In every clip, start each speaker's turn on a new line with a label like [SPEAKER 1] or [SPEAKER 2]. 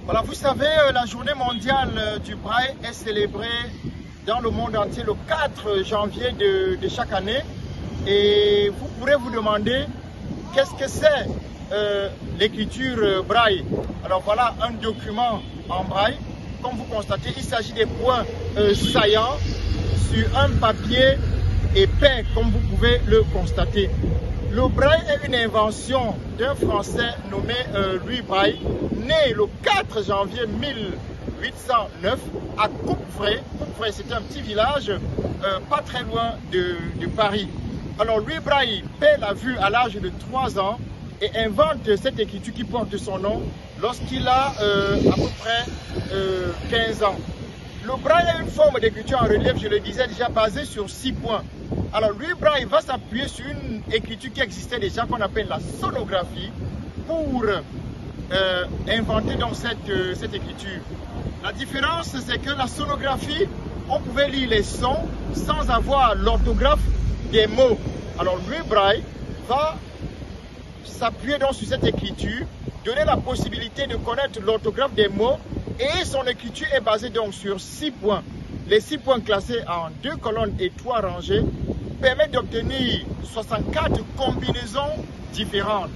[SPEAKER 1] Voilà, vous savez, la journée mondiale du braille est célébrée dans le monde entier le 4 janvier de chaque année. Et vous pourrez vous demander qu'est-ce que c'est l'écriture braille. Alors voilà un document en braille. Comme vous constatez, il s'agit des points saillants sur un papier épais, comme vous pouvez le constater. Le braille est une invention d'un Français nommé Louis Braille, né le 4 janvier 1809 à Coupvray. Coupvray, c'est un petit village pas très loin de Paris. Alors Louis Braille perd la vue à l'âge de 3 ans et invente cette écriture qui porte son nom lorsqu'il a à peu près 15 ans. Le braille est une forme d'écriture en relief, je le disais déjà, basée sur 6 points. Alors Louis Braille va s'appuyer sur une écriture qui existait déjà, qu'on appelle la sonographie, pour inventer donc cette écriture. La différence, c'est que la sonographie, on pouvait lire les sons sans avoir l'orthographe des mots. Alors Louis Braille va s'appuyer donc sur cette écriture, donner la possibilité de connaître l'orthographe des mots, et son écriture est basée donc sur 6 points. Les 6 points classés en 2 colonnes et 3 rangées permettent d'obtenir 64 combinaisons différentes.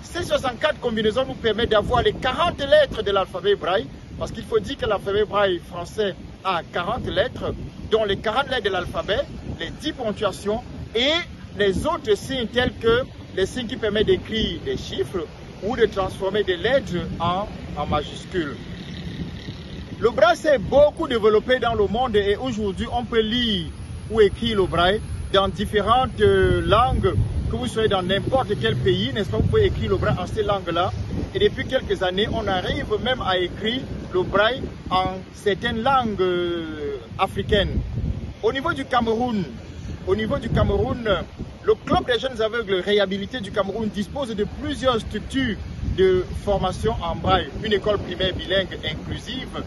[SPEAKER 1] Ces 64 combinaisons nous permettent d'avoir les 40 lettres de l'alphabet braille, parce qu'il faut dire que l'alphabet braille français a 40 lettres, dont les 40 lettres de l'alphabet, les 10 ponctuations et les autres signes tels que les signes qui permettent d'écrire des chiffres ou de transformer des lettres en majuscules. Le braille s'est beaucoup développé dans le monde et aujourd'hui on peut lire ou écrire le braille dans différentes langues, que vous soyez dans n'importe quel pays, n'est-ce pas, vous pouvez écrire le braille en ces langues-là. Et depuis quelques années, on arrive même à écrire le braille en certaines langues africaines. Au niveau du Cameroun, le Club des jeunes aveugles réhabilités du Cameroun dispose de plusieurs structures de formation en braille. Une école primaire bilingue inclusive,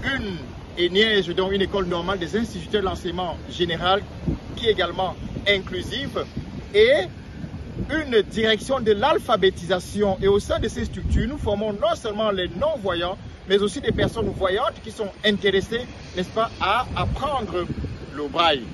[SPEAKER 1] une ENIEJ, donc une école normale des instituteurs de l'enseignement général qui est également inclusive, et une direction de l'alphabétisation. Et au sein de ces structures, nous formons non seulement les non-voyants, mais aussi des personnes voyantes qui sont intéressées, n'est-ce pas, à apprendre le braille.